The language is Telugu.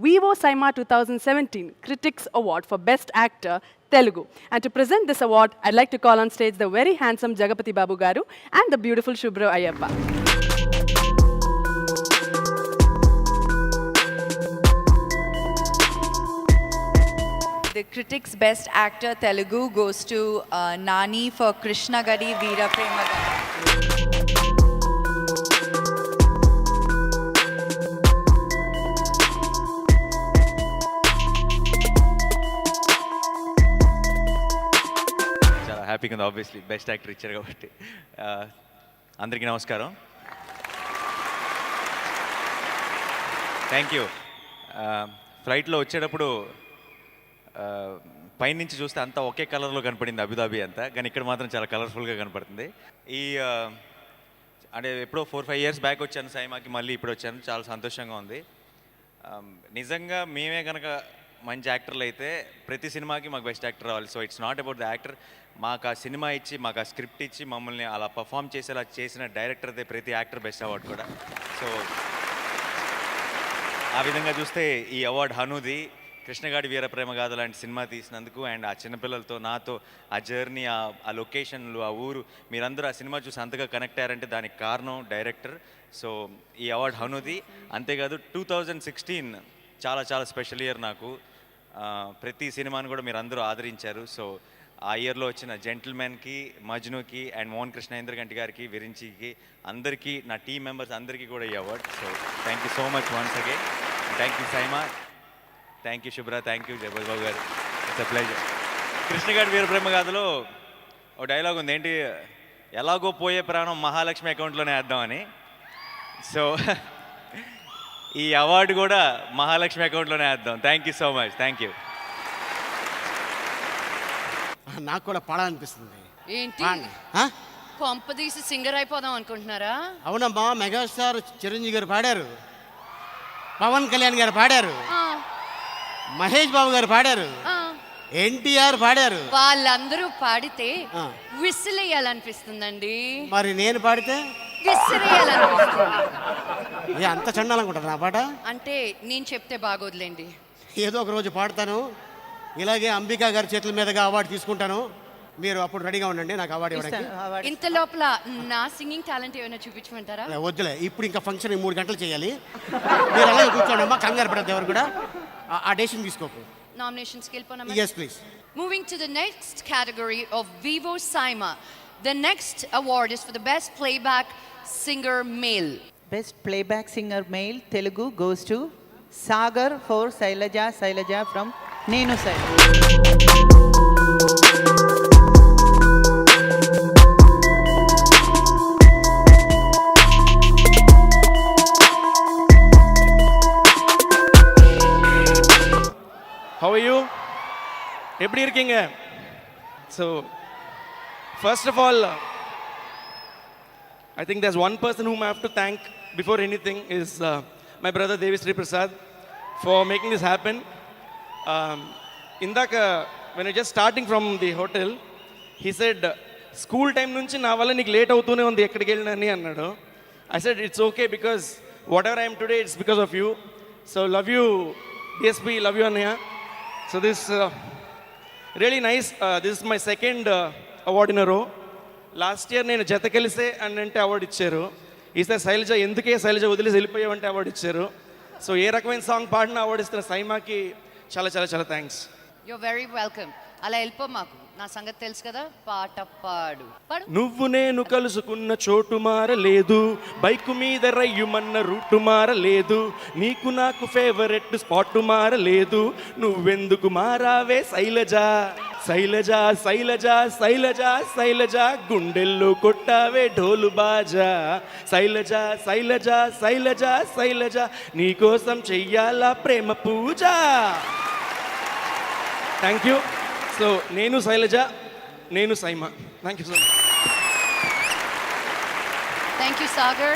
Vivo Saima 2017 Critics Award for Best Actor Telugu. And to present this award, I'd like to call on stage the very handsome Jagapati Babu Garu and the beautiful Shubhra Ayyappa. The Critics Best Actor Telugu goes to Nani for Krishna Gadi Veera Prema Gadi. చాలా హ్యాపీగా ఉంది. ఆబ్వియస్లీ బెస్ట్ యాక్టర్ ఇచ్చారు కాబట్టి. అందరికీ నమస్కారం. Thank you. ఫ్లైట్లో వచ్చేటప్పుడు పైనుంచి చూస్తే అంతా ఒకే కలర్లో కనపడింది అబుదాబి అంతా, కానీ ఇక్కడ మాత్రం చాలా కలర్ఫుల్గా కనపడుతుంది. అంటే ఎప్పుడో 4-5 years బ్యాక్ వచ్చాను సైమాకి, మళ్ళీ ఇప్పుడు వచ్చాను. చాలా సంతోషంగా ఉంది. నిజంగా మేమే కనుక మంచి యాక్టర్లు అయితే ప్రతి సినిమాకి మాకు బెస్ట్ యాక్టర్ రావాలి. So it's not about the actor. మాకు ఆ సినిమా ఇచ్చి, మాకు ఆ స్క్రిప్ట్ ఇచ్చి, మమ్మల్ని అలా పర్ఫామ్ చేసేలా చేసిన డైరెక్టర్దే ప్రతి యాక్టర్ బెస్ట్ అవార్డు కూడా. సో ఆ విధంగా చూస్తే ఈ అవార్డు హనుది. కృష్ణగాడి వీరప్రేమ గాథ లాంటి సినిమా తీసినందుకు, అండ్ ఆ చిన్నపిల్లలతో నాతో ఆ జర్నీ, ఆ లొకేషన్లు, ఆ ఊరు, మీరందరూ ఆ సినిమా చూసి అంతగా కనెక్ట్ అయ్యారంటే దానికి కారణం డైరెక్టర్. సో ఈ అవార్డు హనుది. అంతేకాదు 2016 చాలా చాలా స్పెషల్ ఇయర్ నాకు. ప్రతి సినిమాను కూడా మీరు అందరూ ఆదరించారు. సో ఆ ఇయర్లో వచ్చిన జెంటిల్మెన్కి, మజ్నుకి, అండ్ మోహన్ కృష్ణ ఇంద్రగంటి గారికి, విరించికి, అందరికీ, నా టీమ్ మెంబర్స్ అందరికీ కూడా ఈ award. So thank you so much once again. Thank you SIIMA, thank you Shubhra, thank you Jayababu garu. It's a pleasure. కృష్ణగాడి వీరప్రేమ గాథలో ఒక డైలాగ్ ఉంది, ఏంటి, ఎలాగో పోయే ప్రాణం మహాలక్ష్మి అకౌంట్లోనే వేద్దామని. సో ఈ అవార్డు కూడా మహాలక్ష్మి అకౌంట్లోనే వేద్దాం. Thank you so much. Thank you. నాకు కూడా పాడాలనిపిస్తుంది. ఏంటి కొంపదీసి సింగర్ అయిపోదాం అనుకుంటున్నారా? అవునమ్మా, మెగాస్టార్ చిరంజీవి గారు పాడారు, పవన్ కళ్యాణ్ గారు పాడారు, మహేష్ బాబు గారు పాడారు, ఎన్టీఆర్ పాడారు. వాళ్ళందరూ పాడితే విసిలేయాలనిపిస్తుందండి. మరి నేను పాడితే విసిరేయాలనిపిస్తుంది. అంత చండాలనుకుంటారు నా పాట. అంటే నేను చెప్తే బాగోదులేండి. ఏదో ఒక రోజు పాడతాను, ఇలాగే అంబికా గారి చేతుల మీదుగా అవార్డు తీసుకుంటాను. మీరు అప్పుడు రెడీగా ఉండండి నాకు అవార్డు ఇవ్వడానికి. ఇంత లోపల నా సింగింగ్ టాలెంట్ ఏమైనా చూపించమంటారా? వద్దులే, ఇప్పుడు ఇంకా ఫంక్షన్ 3 గంటలు చేయాలి. మీరు అలాగే కూర్చోండి అమ్మా, కంగారు పడద్దు ఎవరు కూడా. ఆ decision తీసుకోకు. నామినేషన్స్కి వెళ్ళిపోనా? Yes, please. Moving to the next category of Vivo Saima. The next award is for the best playback singer male. Best playback singer male Telugu goes to Sagar for Shailaja from Nenu Side. How are you? எப்படி இருக்கீங்க? So first of all, I think there's one person whom I have to thank before anything is my brother Devisri Prasad for making this happen. Indaka when I just starting from the hotel, he said school time nunchi na valla nik late avutune undi ekkadiki vellinani annadu. I said it's okay because whatever I am today it's because of you. So love you DSP, love you Annaya. So this really nice. This is my second award in a row. Last year నేను జత కలిసే అని అంటే అవార్డు ఇచ్చారు. ఈసారి శైలజ ఎందుకే శైలజ వదిలేసి వెళ్ళిపోయావంటే అవార్డు ఇచ్చారు. సో ఏ రకమైన సాంగ్ పాడిన అవార్డు ఇస్తున్న సైమాకి చాలా చాలా చాలా థ్యాంక్స్. You very welcome. అలా వెళ్ళిపో, మాకు నా సంగతి తెలుసు కదా. పాట పాడు. నువ్వు నేను కలుసుకున్న చోటు మారలేదు, బైకు మీద రయ్యుమన్న రూటు మారలేదు, నీకు నాకు ఫేవరెట్ స్పాట్ మారలేదు, నువ్వెందుకు మారావే శైలజ, శైలజ శైలజ శైలజ శైలజ, గుండెల్లో కొట్టావే ఢోలు బాజా, శైలజ శైలజ శైలజ శైలజ, నీకోసం చెయ్యాలా ప్రేమ పూజ. Thank you. సో నేను శైలజ, నేను SIIMA. Thank you so much. Thank you Sagar.